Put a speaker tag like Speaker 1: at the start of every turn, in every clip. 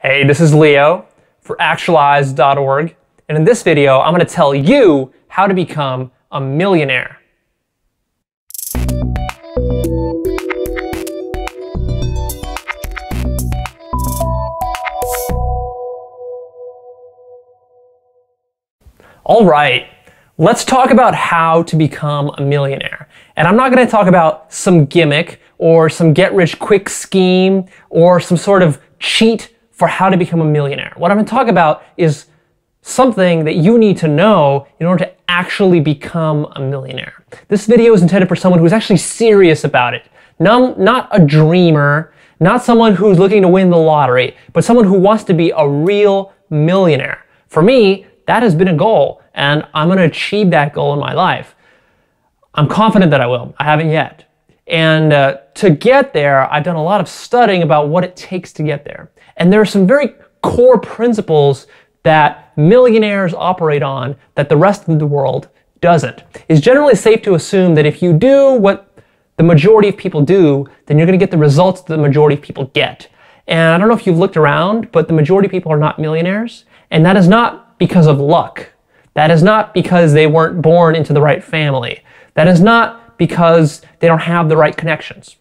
Speaker 1: Hey, this is Leo for Actualize.org, and in this video, I'm going to tell you how to become a millionaire. All right, let's talk about how to become a millionaire. And I'm not going to talk about some gimmick or some get-rich-quick scheme or some sort of cheat for how to become a millionaire. What I'm going to talk about is something that you need to know in order to actually become a millionaire. This video is intended for someone who's actually serious about it. Not a dreamer, not someone who's looking to win the lottery, but someone who wants to be a real millionaire. For me, that has been a goal, and I'm going to achieve that goal in my life. I'm confident that I will. I haven't yet. And to get there, I've done a lot of studying about what it takes to get there. And there are some very core principles that millionaires operate on that the rest of the world doesn't. It's generally safe to assume that if you do what the majority of people do, then you're going to get the results that the majority of people get. And I don't know if you've looked around, but the majority of people are not millionaires. And that is not because of luck. That is not because they weren't born into the right family. That is not because they don't have the right connections.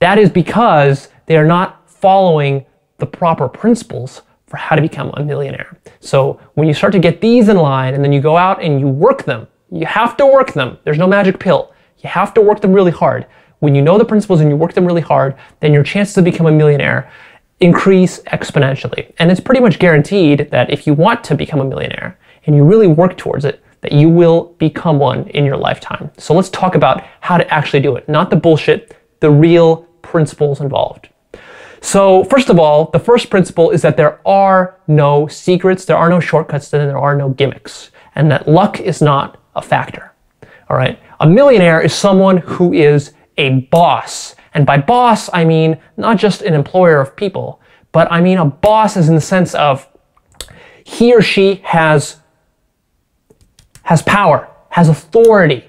Speaker 1: That is because they are not following the proper principles for how to become a millionaire. So when you start to get these in line and then you go out and you work them, you have to work them. There's no magic pill. You have to work them really hard. When you know the principles and you work them really hard, then your chances to become a millionaire increase exponentially. And it's pretty much guaranteed that if you want to become a millionaire and you really work towards it, that you will become one in your lifetime. So let's talk about how to actually do it. Not the bullshit, the real principles involved. So first of all, the first principle is that there are no secrets, there are no shortcuts, and there are no gimmicks, and that luck is not a factor. All right. A millionaire is someone who is a boss. And by boss, I mean not just an employer of people, but I mean a boss is in the sense of he or she has power, has authority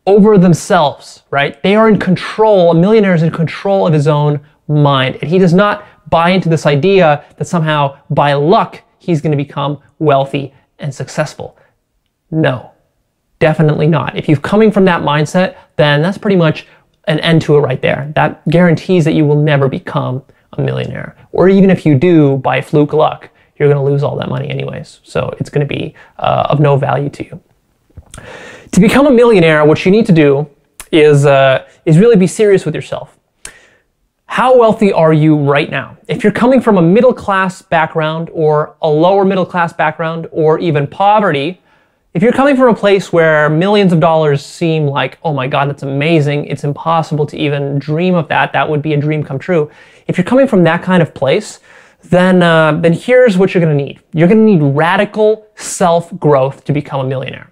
Speaker 1: over themselves, right? They are in control. A millionaire is in control of his own mind. And he does not buy into this idea that somehow by luck he's going to become wealthy and successful. No, definitely not. If you're coming from that mindset, then that's pretty much an end to it right there. That guarantees that you will never become a millionaire. Or even if you do, by fluke luck, you're going to lose all that money anyways. So it's going to be of no value to you. To become a millionaire, what you need to do is really be serious with yourself. How wealthy are you right now? If you're coming from a middle-class background or a lower middle-class background or even poverty, if you're coming from a place where millions of dollars seem like, oh my God, that's amazing, it's impossible to even dream of that, that would be a dream come true. If you're coming from that kind of place, then here's what you're going to need. You're going to need radical self-growth to become a millionaire.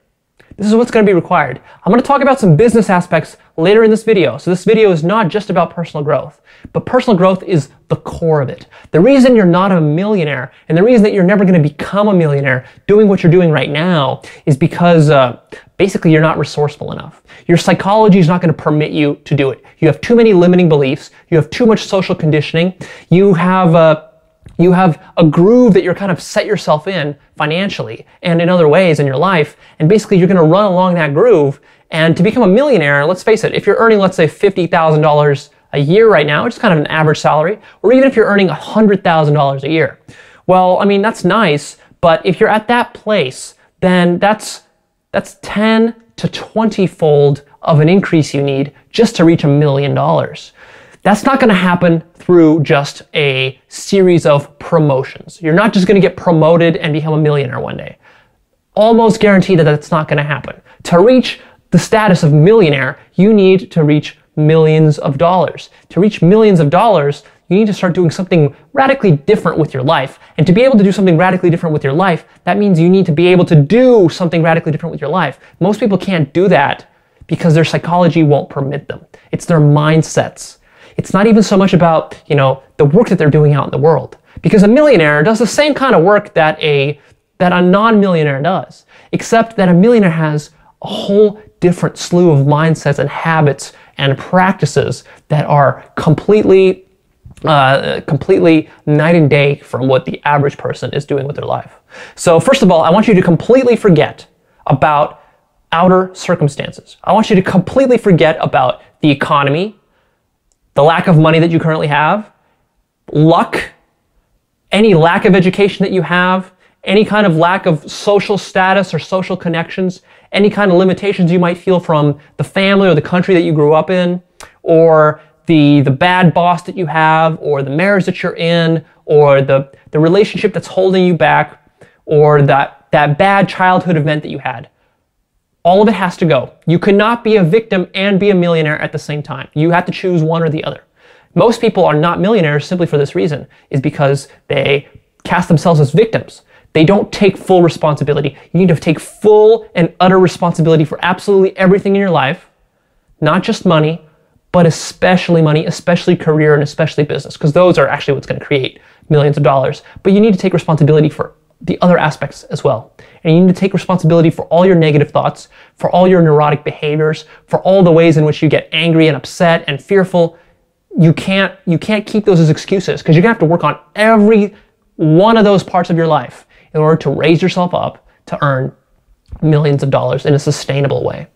Speaker 1: This is what's going to be required. I'm going to talk about some business aspects later in this video. So this video is not just about personal growth, but personal growth is the core of it. The reason you're not a millionaire and the reason that you're never going to become a millionaire doing what you're doing right now is because basically you're not resourceful enough. Your psychology is not going to permit you to do it. You have too many limiting beliefs. You have too much social conditioning. You have a groove that you're kind of set yourself in financially and in other ways in your life. And basically you're going to run along that groove. And to become a millionaire, let's face it, if you're earning, let's say $50,000 a year right now, which is kind of an average salary, or even if you're earning $100,000 a year. Well, I mean, that's nice, but if you're at that place, then that's 10 to 20-fold of an increase you need just to reach $1 million. That's not going to happen through just a series of promotions. You're not just going to get promoted and become a millionaire one day. Almost guaranteed that that's not going to happen. To reach the status of millionaire, you need to reach millions of dollars. To reach millions of dollars, you need to start doing something radically different with your life. And to be able to do something radically different with your life, that means you need to be able to do something radically different with your life. Most people can't do that because their psychology won't permit them. It's their mindsets. It's not even so much about, the work that they're doing out in the world. Because a millionaire does the same kind of work that a non-millionaire does, except that a millionaire has a whole different slew of mindsets and habits and practices that are completely completely night and day from what the average person is doing with their life. So first of all, I want you to completely forget about outer circumstances. I want you to completely forget about the economy, the lack of money that you currently have, luck, any lack of education that you have, any kind of lack of social status or social connections, any kind of limitations you might feel from the family or the country that you grew up in, or the bad boss that you have, or the marriage that you're in, or the relationship that's holding you back, or that bad childhood event that you had. All of it has to go. You cannot be a victim and be a millionaire at the same time. You have to choose one or the other. Most people are not millionaires simply for this reason, is because they cast themselves as victims. They don't take full responsibility. You need to take full and utter responsibility for absolutely everything in your life, not just money, but especially money, especially career, and especially business, because those are actually what's going to create millions of dollars. But you need to take responsibility for the other aspects as well. And you need to take responsibility for all your negative thoughts, for all your neurotic behaviors, for all the ways in which you get angry and upset and fearful. You can't keep those as excuses, because you're going to have to work on every one of those parts of your life in order to raise yourself up to earn millions of dollars in a sustainable way.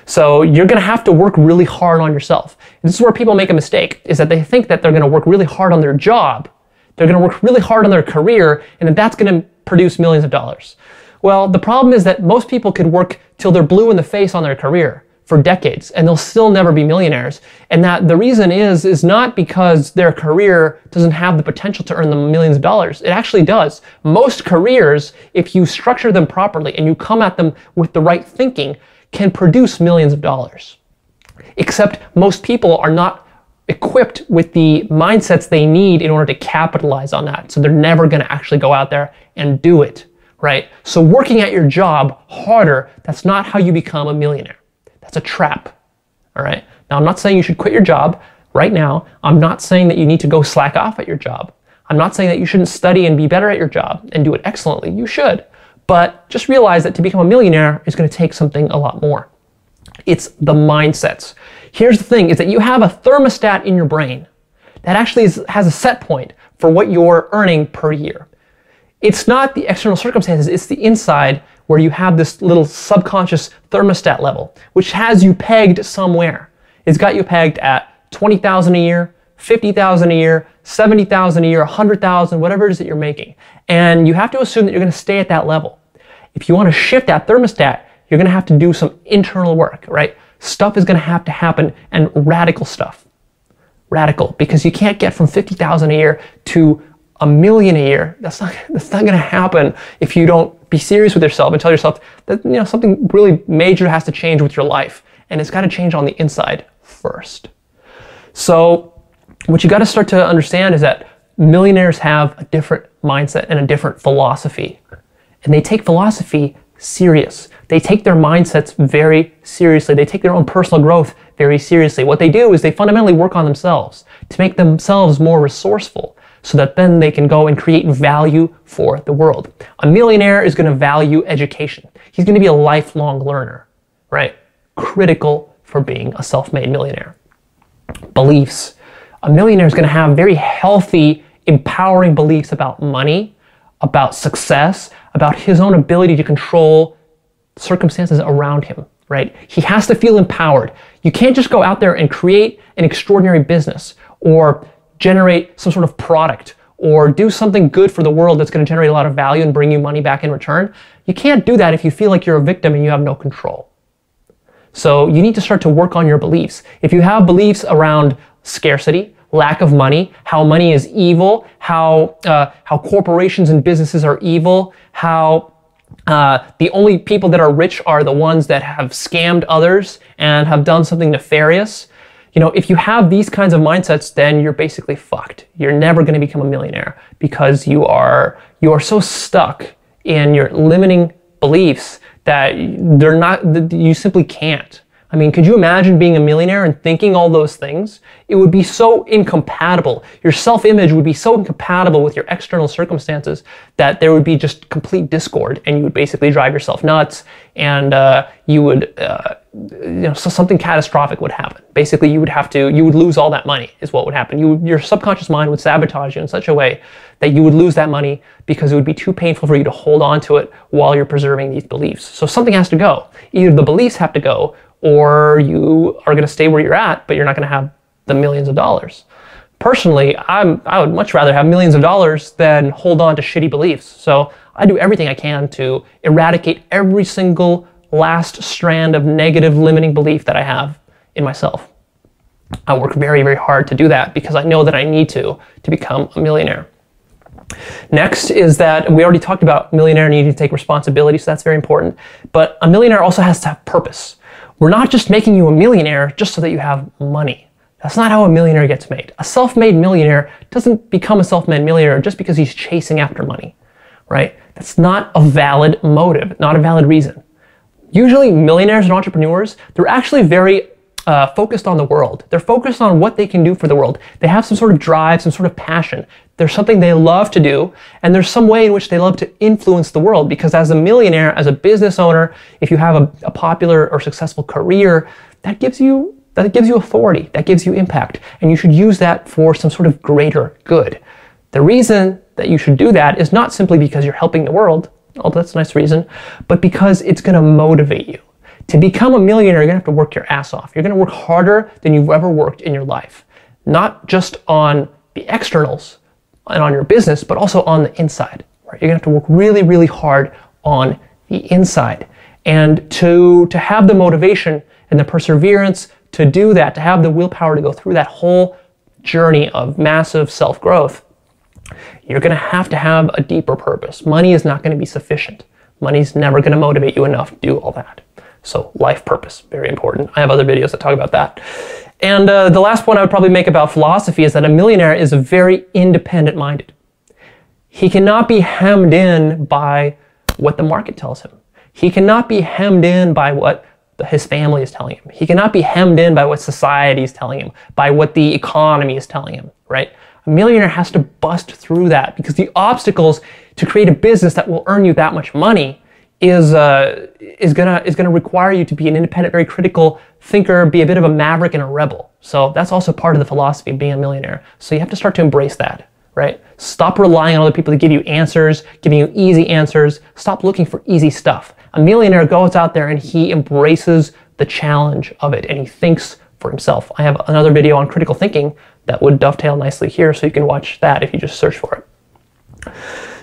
Speaker 1: So you're going to have to work really hard on yourself. And this is where people make a mistake, is that they think that they're going to work really hard on their job, they're going to work really hard on their career, and that that's going to produce millions of dollars. Well, the problem is that most people could work till they're blue in the face on their career for decades, and they'll still never be millionaires. And that the reason is not because their career doesn't have the potential to earn them millions of dollars. It actually does. Most careers, if you structure them properly and you come at them with the right thinking, can produce millions of dollars. Except most people are not equipped with the mindsets they need in order to capitalize on that. So they're never going to actually go out there and do it, right? So working at your job harder, that's not how you become a millionaire. That's a trap, all right? Now, I'm not saying you should quit your job right now. I'm not saying that you need to go slack off at your job. I'm not saying that you shouldn't study and be better at your job and do it excellently. You should. But just realize that to become a millionaire is going to take something a lot more. It's the mindsets. Here's the thing, is that you have a thermostat in your brain that actually has a set point for what you're earning per year. It's not the external circumstances, it's the inside where you have this little subconscious thermostat level, which has you pegged somewhere. It's got you pegged at 20,000 a year, 50,000 a year, 70,000 a year, 100,000, whatever it is that you're making. And you have to assume that you're going to stay at that level. If you want to shift that thermostat, you're going to have to do some internal work, right? Stuff is going to happen, and radical stuff. Radical, because you can't get from 50,000 a year to $1 million a year. That's not going to happen if you don't be serious with yourself and tell yourself that something really major has to change with your life, and it's got to change on the inside first. So what you got to start to understand is that millionaires have a different mindset and a different philosophy, and they take philosophy serious. They take their mindsets very seriously. They take their own personal growth very seriously. What they do is they fundamentally work on themselves to make themselves more resourceful, so that then they can go and create value for the world. A millionaire is going to value education. He's going to be a lifelong learner, right? Critical for being a self-made millionaire. Beliefs. A millionaire is going to have very healthy, empowering beliefs about money, about success, about his own ability to control circumstances around him, right? He has to feel empowered. You can't just go out there and create an extraordinary business or generate some sort of product or do something good for the world that's going to generate a lot of value and bring you money back in return. You can't do that if you feel like you're a victim and you have no control. So you need to start to work on your beliefs. If you have beliefs around scarcity, lack of money, how money is evil, how corporations and businesses are evil, how the only people that are rich are the ones that have scammed others and have done something nefarious. If you have these kinds of mindsets, then you're basically fucked. You're never going to become a millionaire because you are so stuck in your limiting beliefs that you simply can't. I mean, could you imagine being a millionaire and thinking all those things? It would be so incompatible. Your self-image would be so incompatible with your external circumstances that there would be just complete discord, and you would basically drive yourself nuts, and you would, so something catastrophic would happen. Basically, you would lose all that money is what would happen. Your subconscious mind would sabotage you in such a way that you would lose that money because it would be too painful for you to hold on to it while you're preserving these beliefs. So something has to go. Either the beliefs have to go, or you are going to stay where you're at, but you're not going to have the millions of dollars. Personally, I would much rather have millions of dollars than hold on to shitty beliefs. So I do everything I can to eradicate every single last strand of negative limiting belief that I have in myself. I work very, very hard to do that because I know that I need to become a millionaire. Next is that we already talked about millionaire needing to take responsibility, so that's very important. But a millionaire also has to have purpose. We're not just making you a millionaire just so that you have money. That's not how a millionaire gets made. A self-made millionaire doesn't become a self-made millionaire just because he's chasing after money, right? That's not a valid motive, not a valid reason. Usually millionaires and entrepreneurs, they're actually very focused on the world. They're focused on what they can do for the world. They have some sort of drive, some sort of passion. There's something they love to do, and there's some way in which they love to influence the world, because as a millionaire, as a business owner, if you have a popular or successful career, that gives you authority, that gives you impact, and you should use that for some sort of greater good. The reason that you should do that is not simply because you're helping the world, although that's a nice reason, but because it's going to motivate you. To become a millionaire, you're going to have to work your ass off. You're going to work harder than you've ever worked in your life. Not just on the externals and on your business, but also on the inside. Right? You're going to have to work really, really hard on the inside. And to have the motivation and the perseverance to do that, to have the willpower to go through that whole journey of massive self-growth, you're going to have a deeper purpose. Money is not going to be sufficient. Money's never going to motivate you enough to do all that. So life purpose, very important. I have other videos that talk about that. And the last point I would probably make about philosophy is that a millionaire is very independent-minded. He cannot be hemmed in by what the market tells him. He cannot be hemmed in by what his family is telling him. He cannot be hemmed in by what society is telling him, by what the economy is telling him, right? A millionaire has to bust through that, because the obstacles to create a business that will earn you that much money is gonna require you to be an independent, very critical thinker, be a bit of a maverick and a rebel. So that's also part of the philosophy of being a millionaire. So you have to start to embrace that, right? Stop relying on other people to give you answers, giving you easy answers. Stop looking for easy stuff. A millionaire goes out there and he embraces the challenge of it, and he thinks for himself. I have another video on critical thinking that would dovetail nicely here, so you can watch that if you just search for it.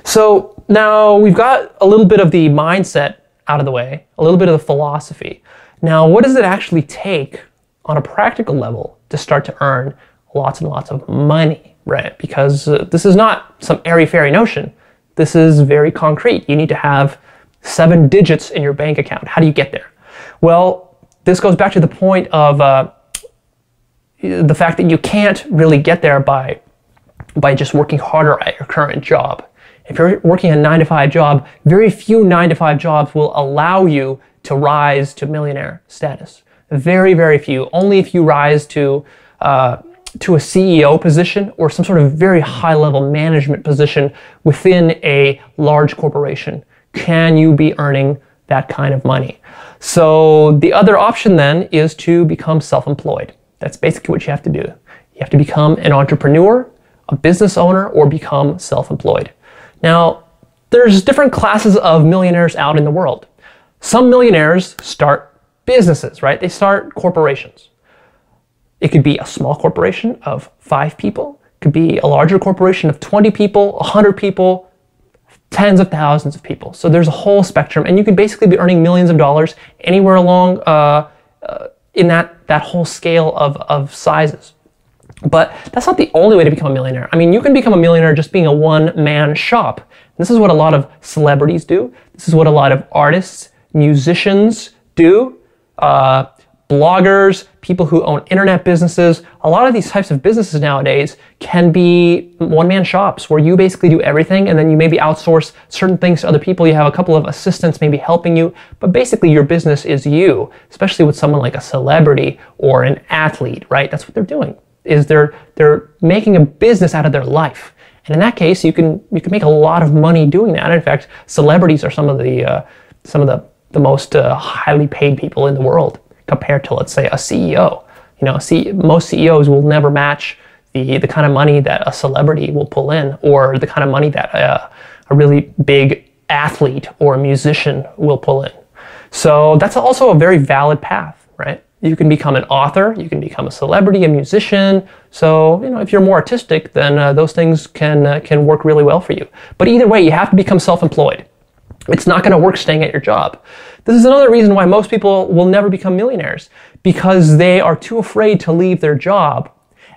Speaker 1: So now we've got a little bit of the mindset out of the way, a little bit of the philosophy. Now, what does it actually take on a practical level to start to earn lots and lots of money, right? Because this is not some airy-fairy notion. This is very concrete. You need to have 7 digits in your bank account. How do you get there? Well, this goes back to the point of the fact that you can't really get there by just working harder at your current job. If you're working a 9-to-5 job, very few 9-to-5 jobs will allow you to rise to millionaire status. Very, very few. Only if you rise to a CEO position or some sort of very high-level management position within a large corporation can you be earning that kind of money. So the other option then is to become self-employed. That's basically what you have to do. You have to become an entrepreneur, a business owner, or become self-employed. Now, there's different classes of millionaires out in the world. Some millionaires start businesses, right? They start corporations. It could be a small corporation of 5 people. It could be a larger corporation of 20 people, 100 people, tens of thousands of people. So there's a whole spectrum, and you could basically be earning millions of dollars anywhere along in that whole scale of sizes. But that's not the only way to become a millionaire. I mean, you can become a millionaire just being a one-man shop. This is what a lot of celebrities do. This is what a lot of artists, musicians do. bloggers, people who own internet businesses. A lot of these types of businesses nowadays can be one-man shops where you basically do everything and then you maybe outsource certain things to other people. You have a couple of assistants maybe helping you, but basically your business is you, especially with someone like a celebrity or an athlete, right? That's what they're doing, is they're making a business out of their life. And in that case, you can make a lot of money doing that. In fact, celebrities are some of the most highly paid people in the world compared to, let's say, a CEO. You know, most CEOs will never match the kind of money that a celebrity will pull in, or the kind of money that a really big athlete or a musician will pull in. So that's also a very valid path, right? You can become an author, you can become a celebrity, a musician. So, you know, if you're more artistic, then those things can work really well for you. But either way, you have to become self-employed. It's not going to work staying at your job. This is another reason why most people will never become millionaires, because they are too afraid to leave their job,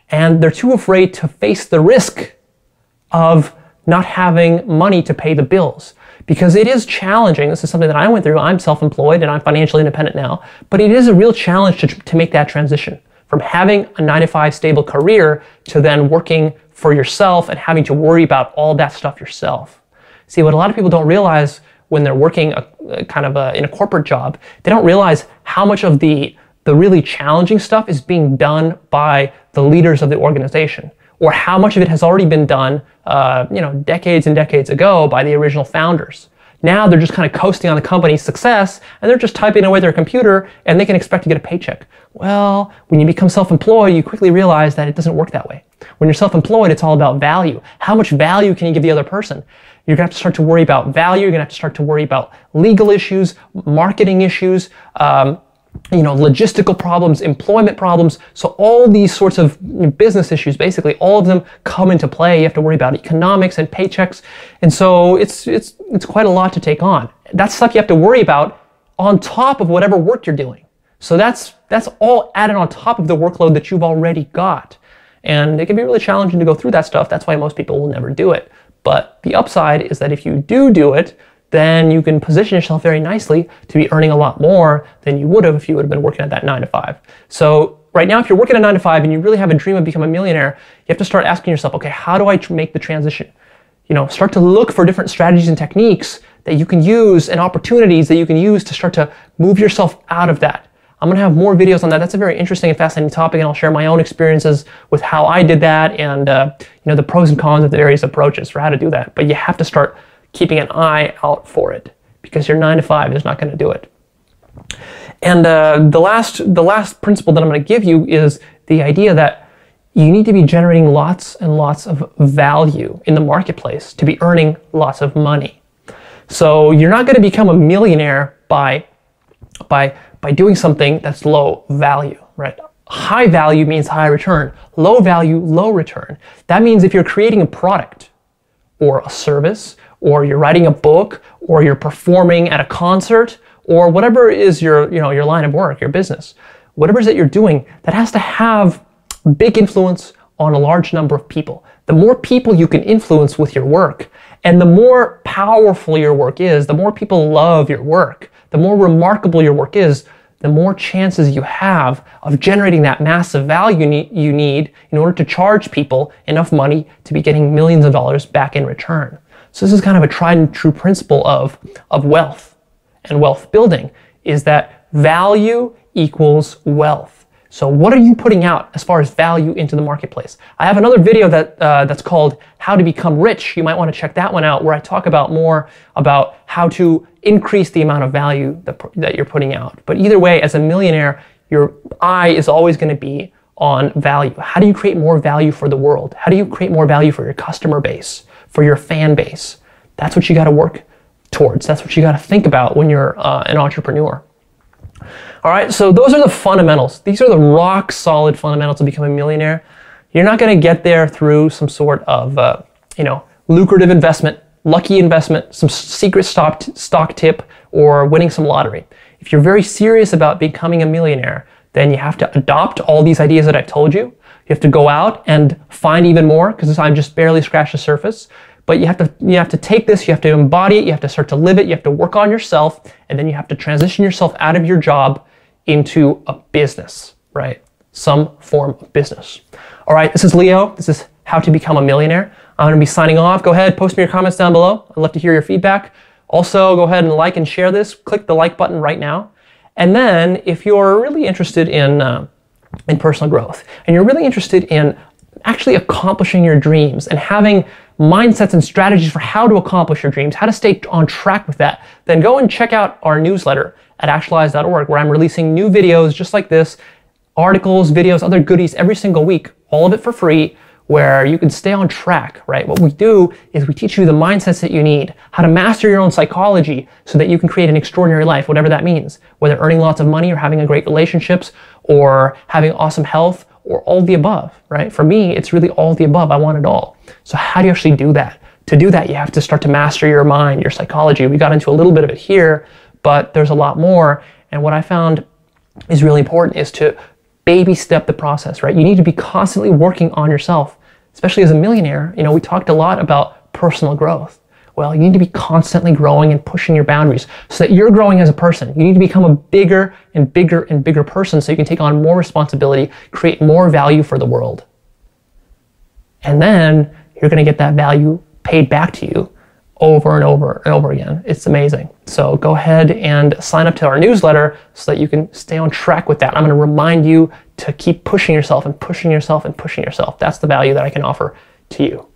Speaker 1: and they're too afraid to face the risk of not having money to pay the bills. Because it is challenging. This is something that I went through. I'm self-employed and I'm financially independent now, but it is a real challenge to make that transition from having a 9-to-5 stable career to then working for yourself and having to worry about all that stuff yourself. See, what a lot of people don't realize when they're working in a corporate job, they don't realize how much of the really challenging stuff is being done by the leaders of the organization, or how much of it has already been done, decades and decades ago by the original founders. Now they're just kind of coasting on the company's success, and they're just typing away their computer, and they can expect to get a paycheck. Well, when you become self-employed, you quickly realize that it doesn't work that way. When you're self-employed, it's all about value. How much value can you give the other person? You're going to have to start to worry about value. You're going to have to start to worry about legal issues, marketing issues, logistical problems, employment problems. So all these sorts of business issues, basically, all of them come into play. You have to worry about economics and paychecks. And so it's quite a lot to take on. That's stuff you have to worry about on top of whatever work you're doing. So that's all added on top of the workload that you've already got. And it can be really challenging to go through that stuff. That's why most people will never do it. But the upside is that if you do it, then you can position yourself very nicely to be earning a lot more than you would have if you would have been working at that 9-to-5. So right now, if you're working at 9-to-5 and you really have a dream of becoming a millionaire, you have to start asking yourself, okay, how do I make the transition? Start to look for different strategies and techniques that you can use and opportunities that you can use to start to move yourself out of that. I'm going to have more videos on that. That's a very interesting and fascinating topic, and I'll share my own experiences with how I did that and the pros and cons of the various approaches for how to do that. But you have to start keeping an eye out for it, because your 9-to-5 is not going to do it. And the last principle that I'm going to give you is the idea that you need to be generating lots and lots of value in the marketplace to be earning lots of money. So you're not going to become a millionaire by doing something that's low value, right? High value means high return. Low value, low return. That means if you're creating a product or a service, or you're writing a book, or you're performing at a concert, or whatever is your line of work, your business, whatever it is that you're doing, that has to have big influence on a large number of people. The more people you can influence with your work, and the more powerful your work is, the more people love your work, the more remarkable your work is, the more chances you have of generating that massive value you need in order to charge people enough money to be getting millions of dollars back in return. So this is kind of a tried and true principle of wealth and wealth building, is that value equals wealth. So what are you putting out as far as value into the marketplace? I have another video that's called How to Become Rich. You might want to check that one out, where I talk about more about how to increase the amount of value that you're putting out. But either way, as a millionaire, your eye is always going to be on value. How do you create more value for the world? How do you create more value for your customer base, for your fan base? That's what you got to work towards. That's what you got to think about when you're an entrepreneur. All right, so those are the fundamentals. These are the rock solid fundamentals of becoming a millionaire. You're not going to get there through some sort of lucrative investment, lucky investment, some secret stock tip, or winning some lottery. If you're very serious about becoming a millionaire, then you have to adopt all these ideas that I've told you. You have to go out and find even more, because I've just barely scratched the surface. But you have to take this, you have to embody it, you have to start to live it, you have to work on yourself, and then you have to transition yourself out of your job into a business, right? Some form of business. All right, this is Leo. This is How to Become a Millionaire. I'm going to be signing off. Go ahead, post me your comments down below. I'd love to hear your feedback. Also, go ahead and like and share this. Click the like button right now. And then if you're really interested in personal growth, and you're really interested in actually accomplishing your dreams and having mindsets and strategies for how to accomplish your dreams, how to stay on track with that, then go and check out our newsletter at actualize.org, where I'm releasing new videos just like this, articles, videos, other goodies every single week, all of it for free, where you can stay on track, right? What we do is we teach you the mindsets that you need, how to master your own psychology so that you can create an extraordinary life, whatever that means, whether earning lots of money or having a great relationships or having awesome health or all the above, right? For me, it's really all the above. I want it all. So how do you actually do that? To do that, you have to start to master your mind, your psychology. We got into a little bit of it here, but there's a lot more. And what I found is really important is to baby step the process, right? You need to be constantly working on yourself, especially as a millionaire. You know, we talked a lot about personal growth. Well, you need to be constantly growing and pushing your boundaries so that you're growing as a person. You need to become a bigger and bigger and bigger person so you can take on more responsibility, create more value for the world. And then you're going to get that value paid back to you over and over and over again. It's amazing. So go ahead and sign up to our newsletter so that you can stay on track with that. I'm going to remind you to keep pushing yourself and pushing yourself and pushing yourself. That's the value that I can offer to you.